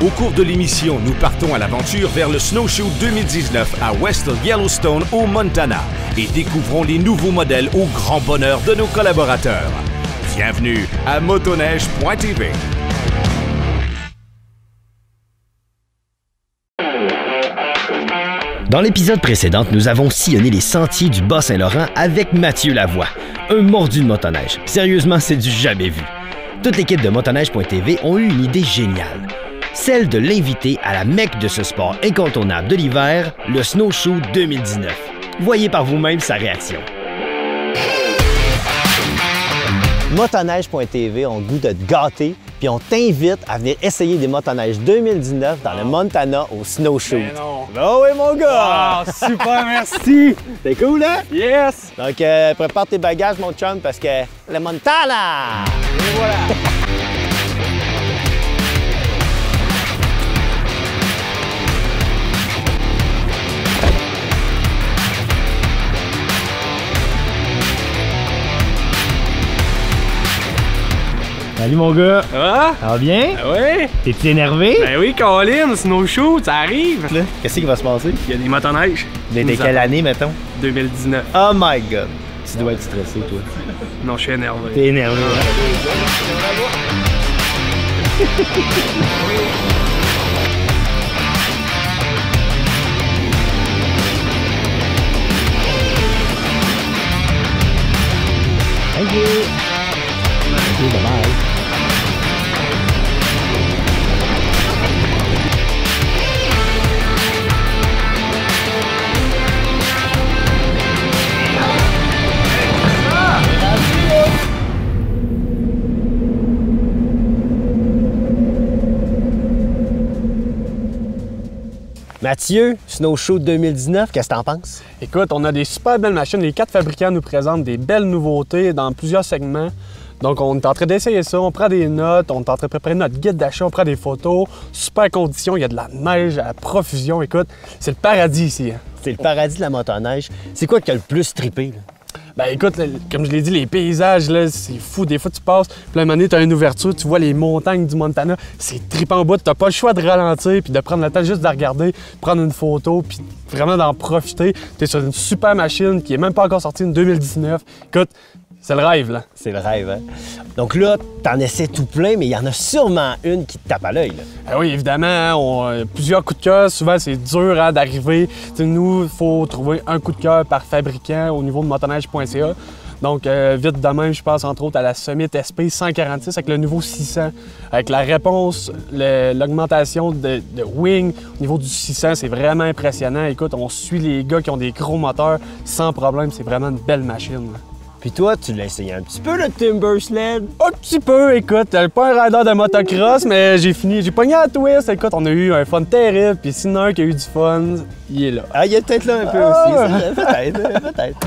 Au cours de l'émission, nous partons à l'aventure vers le Snowshoe 2019 à West Yellowstone, au Montana, et découvrons les nouveaux modèles au grand bonheur de nos collaborateurs. Bienvenue à motoneige.tv. Dans l'épisode précédent, nous avons sillonné les sentiers du Bas-Saint-Laurent avec Mathieu Lavoie, un mordu de motoneige. Sérieusement, c'est du jamais vu. Toute l'équipe de motoneige.tv ont eu une idée géniale, celle de l'inviter à la mecque de ce sport incontournable de l'hiver, le Snowshoe 2019. Voyez par vous-même sa réaction. Motoneige.tv ont le goût de te gâter, puis on t'invite à venir essayer des motoneiges 2019 dans le Montana au Snowshoe. Ben oui, mon gars! Oh, super, merci! C'est cool, hein? Yes! Donc, prépare tes bagages, mon chum, parce que le Montana! Et voilà! Salut mon gars! Ah? Ça va bien? Ben oui! T'es-tu énervé? Ben oui, Colin, Snowshoe, ça arrive! Qu'est-ce qui va se passer? Il y a des motoneiges. De quelle année, mettons? 2019. Oh my God! Tu dois être stressé, toi. Non, je suis énervé. T'es énervé. Thank you! Bye-bye! Mathieu, Snowshoe 2019, qu'est-ce que t'en penses? Écoute, on a des super belles machines. Les 4 fabricants nous présentent des belles nouveautés dans plusieurs segments. Donc, on est en train d'essayer ça, on prend des notes, on est en train de préparer notre guide d'achat, on prend des photos. Super conditions, il y a de la neige à profusion. Écoute, c'est le paradis ici. C'est le paradis de la motoneige. C'est quoi qui a le plus trippé, là? Ben écoute, comme je l'ai dit, les paysages, là, c'est fou. Des fois, tu passes, puis à un moment donné, tu as une ouverture, tu vois les montagnes du Montana. C'est trippant en bout. Tu n'as pas le choix de ralentir, puis de prendre le temps juste de regarder, prendre une photo, puis vraiment d'en profiter. Tu es sur une super machine qui est même pas encore sortie en 2019. Écoute, c'est le rêve, là. C'est le rêve, hein? Donc là, t'en essaies tout plein, mais il y en a sûrement une qui te tape à l'œil, là. Ah oui, évidemment, hein, on a plusieurs coups de cœur. Souvent, c'est dur hein, d'arriver. T'sais, nous, il faut trouver un coup de cœur par fabricant au niveau de motoneige.ca. Donc, vite de même, je pense entre autres à la Summit SP 146 avec le nouveau 600. Avec la réponse, l'augmentation de wing au niveau du 600, c'est vraiment impressionnant. Écoute, on suit les gars qui ont des gros moteurs sans problème. C'est vraiment une belle machine, là. Puis toi, tu l'as essayé un petit peu, le Timber Sled? Un petit peu, écoute. Pas un rider de motocross, mais j'ai pogné à twist. Écoute, on a eu un fun terrible. Puis s'il y en a un qui a eu du fun, il est là. Ah, il est peut-être là un peu aussi. Peut-être, peut-être.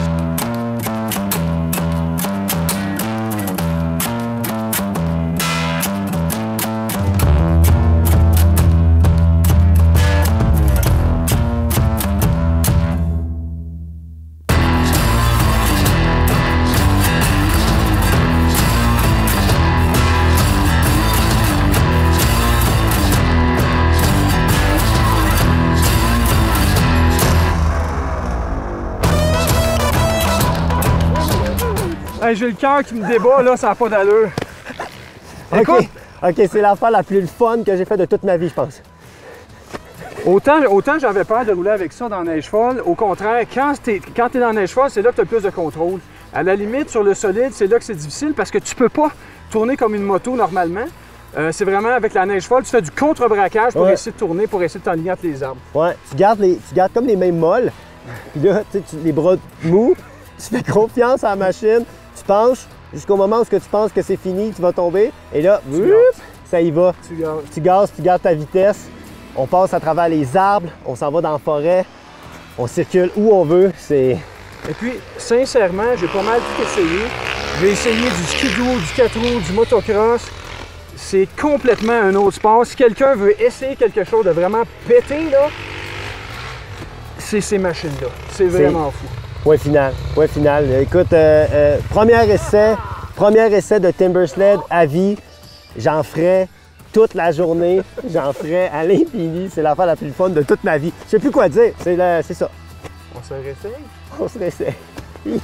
Hey, j'ai le cœur qui me débat, là, ça n'a pas d'allure. Écoute, OK, c'est l'affaire la plus fun que j'ai faite de toute ma vie, je pense. Autant j'avais peur de rouler avec ça dans la neige folle. Au contraire, quand t'es dans la neige folle, c'est là que tu as le plus de contrôle. À la limite, sur le solide, c'est là que c'est difficile parce que tu peux pas tourner comme une moto normalement. C'est vraiment avec la neige folle, tu fais du contre-braquage pour essayer de tourner, pour essayer de t'enligner entre les arbres. Ouais, tu gardes comme les mains molles, puis là, tu sais, les bras mous, tu fais confiance à la machine, tu penches jusqu'au moment où tu penses que c'est fini, tu vas tomber, et là, ça y va. Tu gazes, tu gardes ta vitesse, on passe à travers les arbres, on s'en va dans la forêt, on circule où on veut, c'est... Et puis, sincèrement, j'ai pas mal tout essayé. J'ai essayé du skidoo, du 4 roues, du motocross. C'est complètement un autre sport. Si quelqu'un veut essayer quelque chose de vraiment pété, là, c'est ces machines-là. C'est vraiment fou. Ouais, final. Écoute, premier essai de Timber Sled à vie. J'en ferai toute la journée. J'en ferai à l'infini. C'est l'affaire la plus fun de toute ma vie. Je sais plus quoi dire. C'est ça. On se réessaye? On se réessaye. Yes.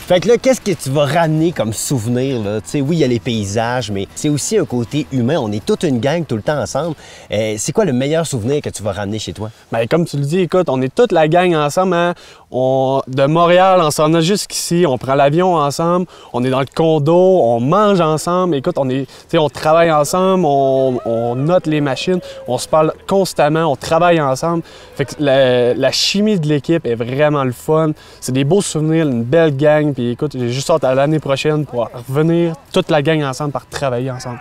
Fait que là, qu'est-ce que tu vas ramener comme souvenir, là? Tu sais, oui, il y a les paysages, mais c'est aussi un côté humain. On est toute une gang tout le temps ensemble. C'est quoi le meilleur souvenir que tu vas ramener chez toi? Bien, comme tu le dis, écoute, on est toute la gang ensemble. Hein? De Montréal, on s'en a jusqu'ici, on prend l'avion ensemble, on est dans le condo, on mange ensemble. Écoute, on travaille ensemble, on note les machines, on se parle constamment, on travaille ensemble. Fait que la chimie de l'équipe est vraiment le fun. C'est des beaux souvenirs, une belle gang. Puis écoute, j'ai juste hâte à l'année prochaine pour revenir toute la gang ensemble, pour travailler ensemble.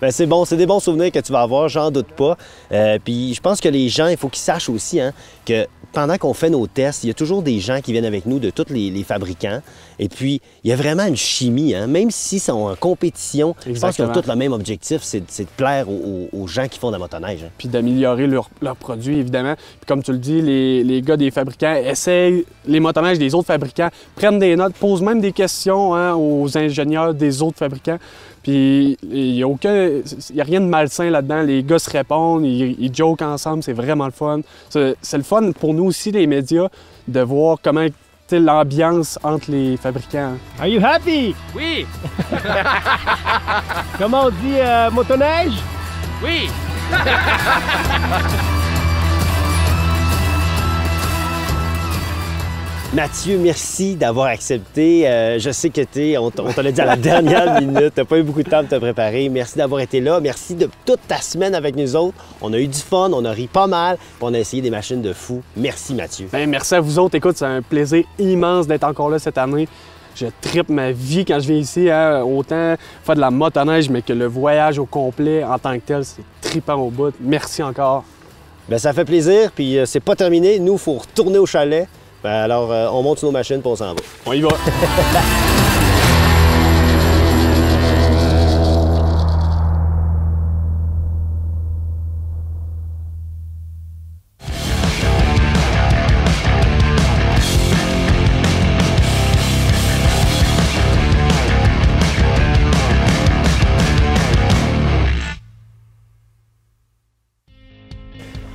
Bien, c'est bon, c'est des bons souvenirs que tu vas avoir, j'en doute pas. Puis je pense que les gens, il faut qu'ils sachent aussi hein, que pendant qu'on fait nos tests, il y a toujours des gens qui viennent avec nous de tous les fabricants. Et puis, il y a vraiment une chimie, hein? Même s'ils sont en compétition, Exactement. je pense qu'ils ont tous le même objectif, c'est de plaire aux gens qui font de la motoneige. Hein. Puis d'améliorer leurs produits, évidemment. Puis comme tu le dis, les gars des fabricants essayent les motoneiges des autres fabricants, prennent des notes, posent même des questions hein, aux ingénieurs des autres fabricants. Puis il n'y a rien de malsain là-dedans. Les gars se répondent, ils jokent ensemble, c'est vraiment le fun. C'est le fun pour nous aussi, les médias, de voir comment l'ambiance entre les fabricants. Are you happy? Oui, Comment on dit motoneige? oui. Mathieu, merci d'avoir accepté. Je sais que on te l'a dit à la dernière minute. Tu n'as pas eu beaucoup de temps de te préparer. Merci d'avoir été là. Merci de toute ta semaine avec nous autres. On a eu du fun, on a ri pas mal, puis on a essayé des machines de fou. Merci, Mathieu. Bien, merci à vous autres. Écoute, c'est un plaisir immense d'être encore là cette année. Je trippe ma vie quand je viens ici. Hein. Autant faire de la motoneige, mais que le voyage au complet en tant que tel, c'est trippant au bout. Merci encore. Bien, ça fait plaisir, puis c'est pas terminé. Nous, il faut retourner au chalet. Ben, alors, on monte sur nos machines, puis on s'en va. On y va.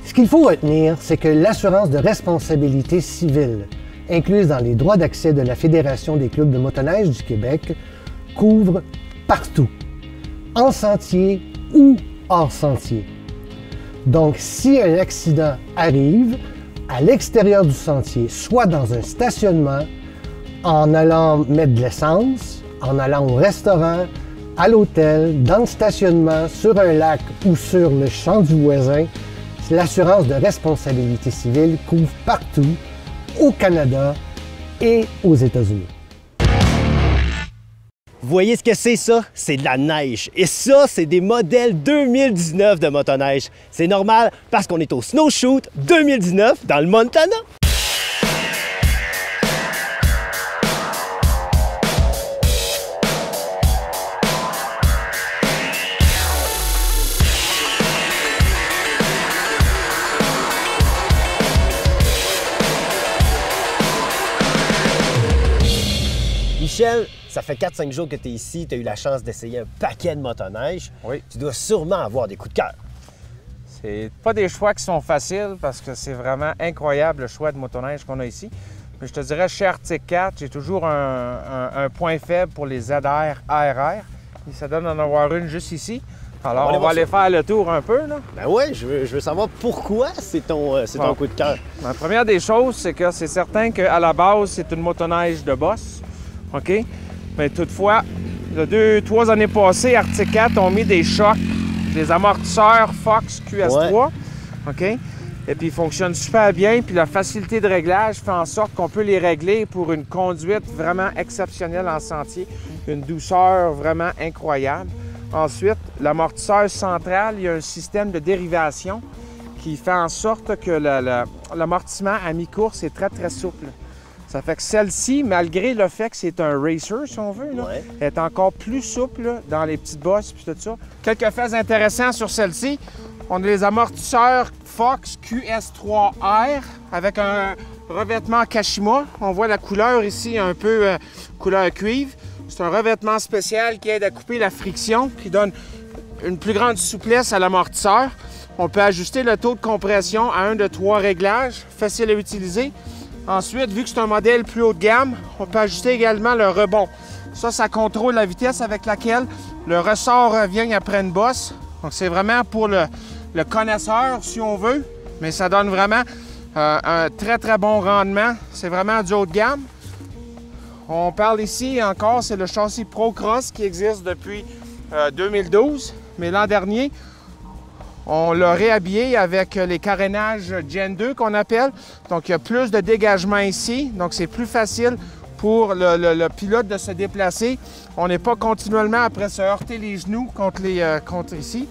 Ce qu'il faut retenir, c'est que l'assurance de responsabilité civile, incluse dans les droits d'accès de la Fédération des clubs de motoneige du Québec, couvre partout, en sentier ou hors sentier. Donc, si un accident arrive à l'extérieur du sentier, soit dans un stationnement, en allant mettre de l'essence, en allant au restaurant, à l'hôtel, dans le stationnement, sur un lac ou sur le champ du voisin, l'assurance de responsabilité civile couvre partout, au Canada et aux États-Unis. Vous voyez ce que c'est ça? C'est de la neige. Et ça, c'est des modèles 2019 de motoneige. C'est normal parce qu'on est au Snowshoot 2019 dans le Montana. Michel, ça fait 4-5 jours que tu es ici, tu as eu la chance d'essayer un paquet de motoneige. Oui. Tu dois sûrement avoir des coups de cœur. C'est pas des choix qui sont faciles parce que c'est vraiment incroyable le choix de motoneige qu'on a ici. Mais je te dirais, chez Arctic 4, j'ai toujours un point faible pour les ZR ARR. Et ça donne d'en avoir une juste ici. Alors, on va aller faire le tour un peu, là. Ben ouais, je veux savoir pourquoi c'est ton coup de cœur. La première des choses, c'est que c'est certain qu'à la base, c'est une motoneige de boss. OK? Mais toutefois, il y a 2-3 années passées, Arctic 4 ont mis des chocs, des amortisseurs Fox QS3. Ouais. OK? Et puis, ils fonctionnent super bien. Puis, la facilité de réglage fait en sorte qu'on peut les régler pour une conduite vraiment exceptionnelle en sentier. Une douceur vraiment incroyable. Ensuite, l'amortisseur central, il y a un système de dérivation qui fait en sorte que l'amortissement à mi-course est très, très souple. Ça fait que celle-ci, malgré le fait que c'est un racer, si on veut, là, Ouais. elle est encore plus souple là, dans les petites bosses et tout ça. Quelques faits intéressants sur celle-ci. On a les amortisseurs Fox QS3R avec un revêtement Kashima. On voit la couleur ici, un peu couleur cuivre. C'est un revêtement spécial qui aide à couper la friction, qui donne une plus grande souplesse à l'amortisseur. On peut ajuster le taux de compression à un de 3 réglages, facile à utiliser. Ensuite, vu que c'est un modèle plus haut de gamme, on peut ajuster également le rebond. Ça contrôle la vitesse avec laquelle le ressort revient après une bosse. Donc, c'est vraiment pour le connaisseur, si on veut, mais ça donne vraiment un très, très bon rendement. C'est vraiment du haut de gamme. On parle ici encore, c'est le châssis Pro Cross qui existe depuis 2012, mais l'an dernier, on l'a réhabillé avec les carénages Gen 2 qu'on appelle. Donc, il y a plus de dégagement ici. Donc, c'est plus facile pour le pilote de se déplacer. On n'est pas continuellement après se heurter les genoux contre ici.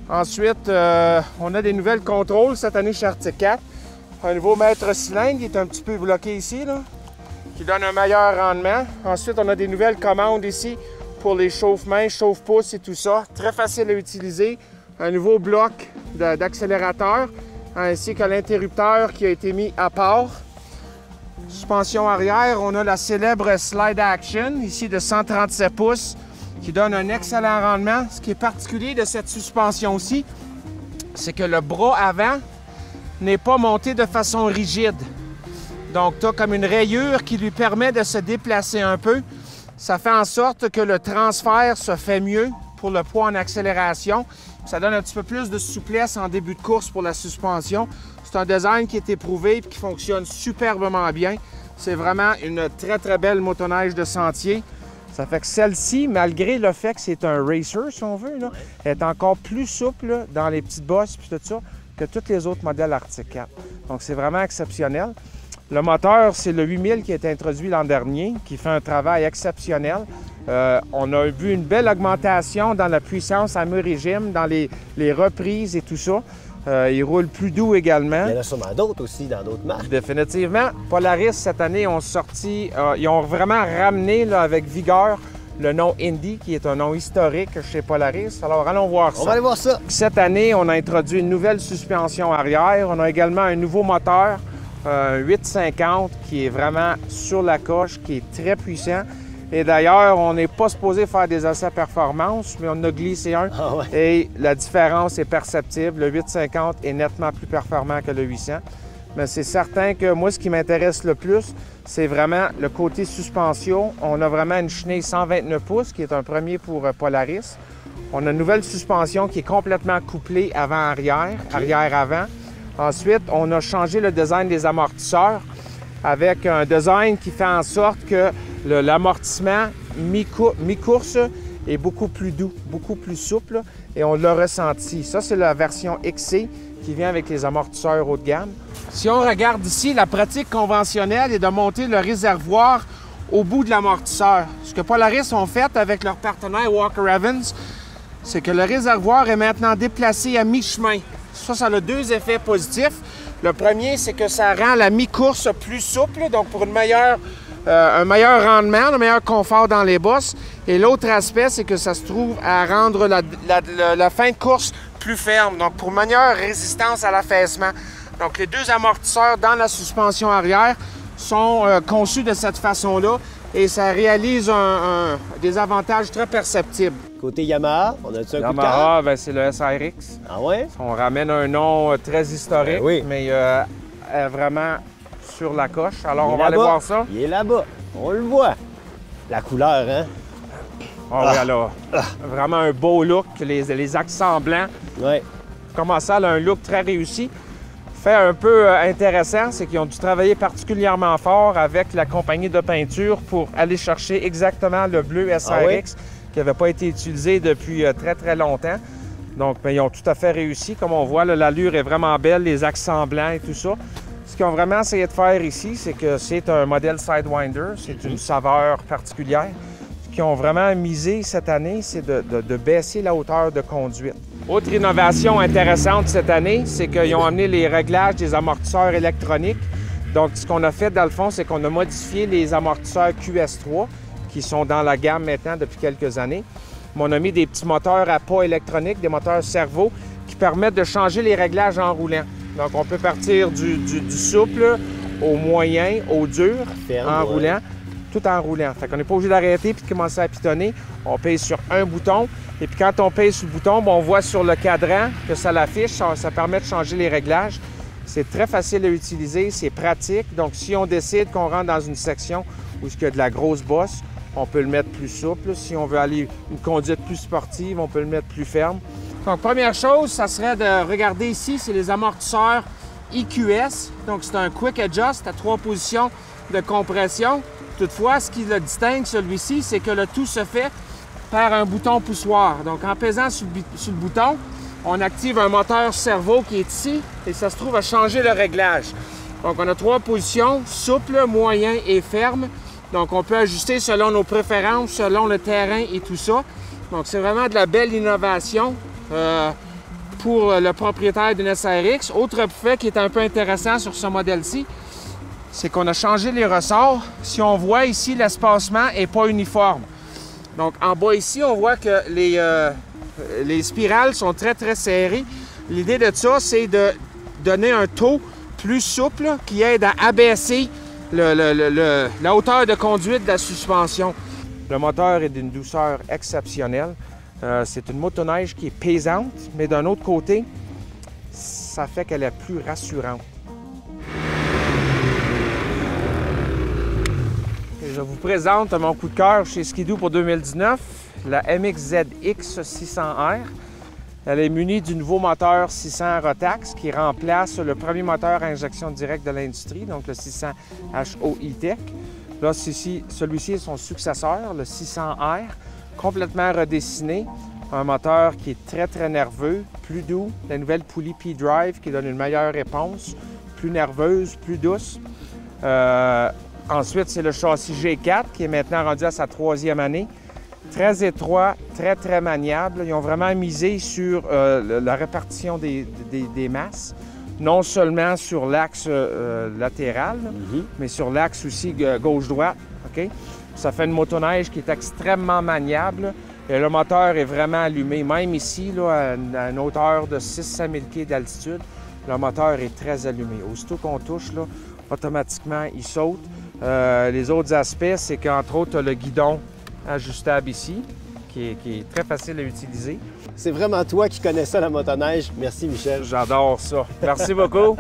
Ensuite, on a des nouvelles contrôles cette année chez Arctic Cat. Un nouveau maître cylindre qui est un petit peu bloqué ici, là, qui donne un meilleur rendement. Ensuite, on a des nouvelles commandes ici pour les chauffe-mains, chauffe-pouces et tout ça. Très facile à utiliser. Un nouveau bloc d'accélérateur, ainsi que l'interrupteur qui a été mis à part. Suspension arrière, on a la célèbre Slide Action, ici de 137 pouces, qui donne un excellent rendement. Ce qui est particulier de cette suspension-ci, c'est que le bras avant n'est pas monté de façon rigide. Donc, tu as comme une rayure qui lui permet de se déplacer un peu. Ça fait en sorte que le transfert se fait mieux pour le poids en accélération. Ça donne un petit peu plus de souplesse en début de course pour la suspension. C'est un design qui est éprouvé et qui fonctionne superbement bien. C'est vraiment une très, très belle motoneige de sentier. Ça fait que celle-ci, malgré le fait que c'est un racer, si on veut, là, est encore plus souple là, dans les petites bosses et tout ça que tous les autres modèles Arctic Cat. Donc, c'est vraiment exceptionnel. Le moteur, c'est le 8000 qui a été introduit l'an dernier, qui fait un travail exceptionnel. On a vu une belle augmentation dans la puissance à mi-régime, dans les reprises et tout ça. Il roule plus doux également. Il y en a sûrement d'autres aussi dans d'autres marques. Définitivement. Polaris, cette année, ils ont vraiment ramené là, avec vigueur le nom Indy, qui est un nom historique chez Polaris. Alors, allons voir ça. On va aller voir ça. Cette année, on a introduit une nouvelle suspension arrière. On a également un nouveau moteur, un 850, qui est vraiment sur la coche, qui est très puissant. Et d'ailleurs, on n'est pas supposé faire des essais performance, mais on a glissé un. Ah ouais. Et la différence est perceptible. Le 850 est nettement plus performant que le 800. Mais c'est certain que moi, ce qui m'intéresse le plus, c'est vraiment le côté suspension. On a vraiment une chenille 129 pouces, qui est un premier pour Polaris. On a une nouvelle suspension qui est complètement couplée avant-arrière, arrière-avant. Ensuite, on a changé le design des amortisseurs avec un design qui fait en sorte que l'amortissement mi-course est beaucoup plus doux, beaucoup plus souple, et on l'a ressenti. Ça, c'est la version XC qui vient avec les amortisseurs haut de gamme. Si on regarde ici, la pratique conventionnelle est de monter le réservoir au bout de l'amortisseur. Ce que Polaris ont fait avec leur partenaire Walker Evans, c'est que le réservoir est maintenant déplacé à mi-chemin. Ça a deux effets positifs. Le premier, c'est que ça rend la mi-course plus souple, donc pour un meilleur rendement, un meilleur confort dans les bosses. Et l'autre aspect, c'est que ça se trouve à rendre la fin de course plus ferme, donc pour meilleure résistance à l'affaissement. Donc les deux amortisseurs dans la suspension arrière sont conçus de cette façon-là et ça réalise des avantages très perceptibles. Côté Yamaha, on a-tu un coup de cœur? Yamaha, ben, c'est le SRX. Ah ouais? On ramène un nom très historique, Ben oui. mais vraiment sur la coche. Alors, Il est on va aller là-bas. voir ça. Il est là-bas. On le voit. La couleur, hein? Ah oui, alors, vraiment un beau look, les accents blancs. Ouais. Comment ça, elle a un look très réussi. Fait un peu intéressant, c'est qu'ils ont dû travailler particulièrement fort avec la compagnie de peinture pour aller chercher exactement le bleu SRX Ah oui? qui n'avait pas été utilisé depuis très, très longtemps. Donc, ben, ils ont tout à fait réussi. Comme on voit, là, l'allure est vraiment belle, les accents blancs et tout ça. Ce qu'ils ont vraiment essayé de faire ici, c'est que c'est un modèle Sidewinder. C'est une saveur particulière. Ce qu'ils ont vraiment misé cette année, c'est de baisser la hauteur de conduite. Autre innovation intéressante cette année, c'est qu'ils ont amené les réglages des amortisseurs électroniques. Donc, ce qu'on a fait, dans le fond, c'est qu'on a modifié les amortisseurs QS3, qui sont dans la gamme maintenant depuis quelques années. Mais on a mis des petits moteurs à pas électroniques, des moteurs servo, qui permettent de changer les réglages en roulant. Donc, on peut partir du souple au moyen, au dur, en roulant, tout en roulant. Fait qu'on n'est pas obligé d'arrêter puis de commencer à pitonner. On pèse sur un bouton. Et puis quand on pèse sur le bouton, on voit sur le cadran que ça l'affiche. Ça permet de changer les réglages. C'est très facile à utiliser, c'est pratique. Donc, si on décide qu'on rentre dans une section où il y a de la grosse bosse, on peut le mettre plus souple. Si on veut aller une conduite plus sportive, on peut le mettre plus ferme. Donc, première chose, ça serait de regarder ici, c'est les amortisseurs EQS. Donc, c'est un Quick Adjust à 3 positions de compression. Toutefois, ce qui le distingue, celui-ci, c'est que le tout se fait par un bouton poussoir. Donc, en pesant sur le bouton, on active un moteur servo qui est ici et ça se trouve à changer le réglage. Donc, on a 3 positions, souple, moyen et ferme. Donc, on peut ajuster selon nos préférences, selon le terrain et tout ça. Donc, c'est vraiment de la belle innovation pour le propriétaire d'une SRX. Autre fait qui est un peu intéressant sur ce modèle-ci, c'est qu'on a changé les ressorts. Si on voit ici, l'espacement n'est pas uniforme. Donc, en bas ici, on voit que les spirales sont très, très serrées. L'idée de ça, c'est de donner un taux plus souple qui aide à abaisser la hauteur de conduite de la suspension. Le moteur est d'une douceur exceptionnelle. C'est une motoneige qui est pesante, mais d'un autre côté, ça fait qu'elle est plus rassurante. Je vous présente mon coup de cœur chez Ski-Doo pour 2019, la MXZX 600R. Elle est munie du nouveau moteur 600 Rotax qui remplace le premier moteur à injection directe de l'industrie, donc le 600 HO E-Tech. Là, celui-ci est son successeur, le 600R, complètement redessiné. Un moteur qui est très, très nerveux, plus doux. La nouvelle poulie P-Drive qui donne une meilleure réponse, plus nerveuse, plus douce. Ensuite, c'est le châssis G4 qui est maintenant rendu à sa 3e année. Très étroit, très, très maniable. Ils ont vraiment misé sur la répartition des masses, non seulement sur l'axe latéral, mais sur l'axe aussi gauche-droite. Okay? Ça fait une motoneige qui est extrêmement maniable et le moteur est vraiment allumé. Même ici, là, à une hauteur de 600 000 pieds d'altitude, le moteur est très allumé. Aussitôt qu'on touche, là, automatiquement, il saute. Les autres aspects, c'est qu'entre autres, tu as le guidon ajustable ici, qui est très facile à utiliser. C'est vraiment toi qui connais ça, la motoneige. Merci, Michel. J'adore ça. Merci beaucoup.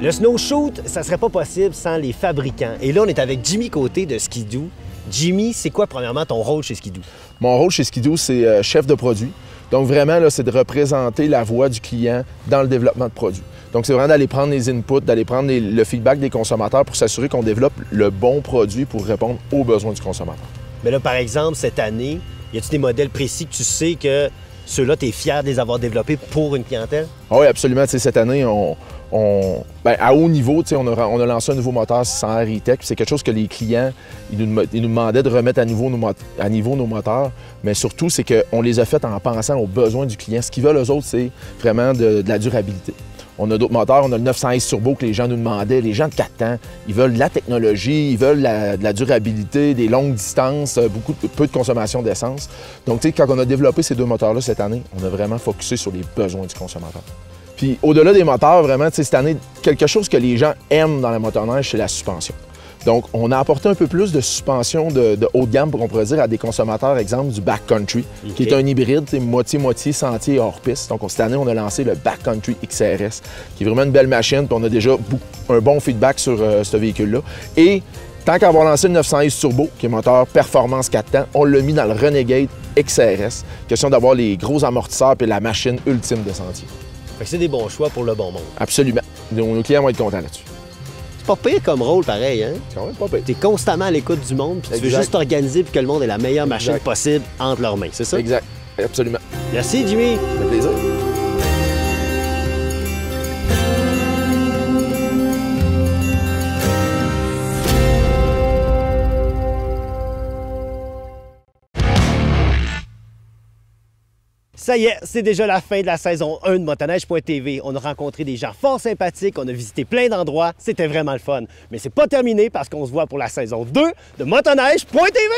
Le snowshoot, ça serait pas possible sans les fabricants. Et là, on est avec Jimmy Côté de Ski-Doo. Jimmy, c'est quoi, premièrement, ton rôle chez Ski-Doo? Mon rôle chez Ski-Doo, c'est chef de produit. Donc, vraiment, là, c'est de représenter la voix du client dans le développement de produits. Donc, c'est vraiment d'aller prendre les inputs, d'aller prendre le feedback des consommateurs pour s'assurer qu'on développe le bon produit pour répondre aux besoins du consommateur. Mais là, par exemple, cette année, y a-t-il des modèles précis que tu sais que ceux-là, tu es fier de les avoir développés pour une clientèle? Ah oui, absolument. Tu sais, cette année, à haut niveau, tu sais, on a lancé un nouveau moteur 600R E-Tech. C'est quelque chose que les clients ils nous demandaient de remettre à niveau nos moteurs. Mais surtout, c'est qu'on les a faits en pensant aux besoins du client. Ce qu'ils veulent, eux autres, c'est vraiment de la durabilité. On a d'autres moteurs, on a le 900S Turbo que les gens nous demandaient, les gens de 4 ans. Ils veulent de la technologie, ils veulent de la durabilité, des longues distances, peu de consommation d'essence. Donc, tu sais, quand on a développé ces deux moteurs-là cette année, on a vraiment focusé sur les besoins du consommateur. Puis, au-delà des moteurs, vraiment, tu sais, cette année, quelque chose que les gens aiment dans la motoneige, c'est la suspension. Donc, on a apporté un peu plus de suspension de haut de gamme, on pourrait dire, à des consommateurs, exemple, du backcountry, qui est un hybride, moitié-moitié sentier et hors-piste. Donc, cette année, on a lancé le Backcountry XRS, qui est vraiment une belle machine, puis on a déjà un bon feedback sur ce véhicule-là. Et tant qu'à avoir lancé le 900S Turbo, qui est moteur performance 4 temps, on l'a mis dans le Renegade XRS. Question d'avoir les gros amortisseurs et la machine ultime de sentier. Fait que c'est des bons choix pour le bon monde. Absolument. Nos clients vont être contents là-dessus. C'est pas pire comme rôle, pareil, hein? C'est quand même pas pire. T'es constamment à l'écoute du monde, puis tu veux juste t'organiser pour que le monde ait la meilleure machine possible entre leurs mains, c'est ça? Exact. Absolument. Merci, Jimmy. Ça fait plaisir. Ça y est, c'est déjà la fin de la saison 1 de motoneige.tv. On a rencontré des gens fort sympathiques, on a visité plein d'endroits, c'était vraiment le fun. Mais c'est pas terminé parce qu'on se voit pour la saison 2 de motoneige.tv.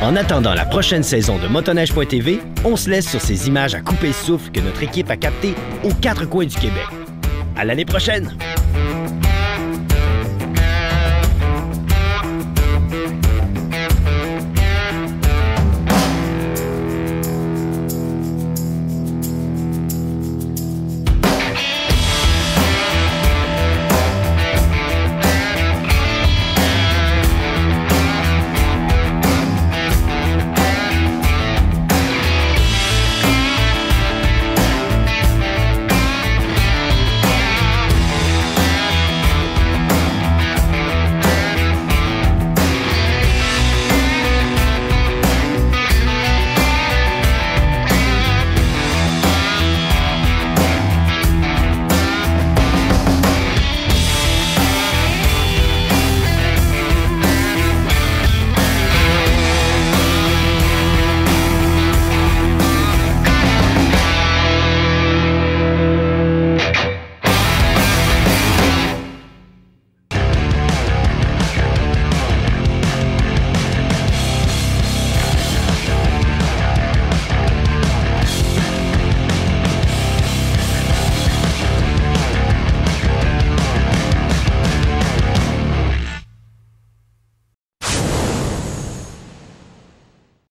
En attendant la prochaine saison de motoneige.tv, on se laisse sur ces images à couper le souffle que notre équipe a captées aux 4 coins du Québec. À l'année prochaine!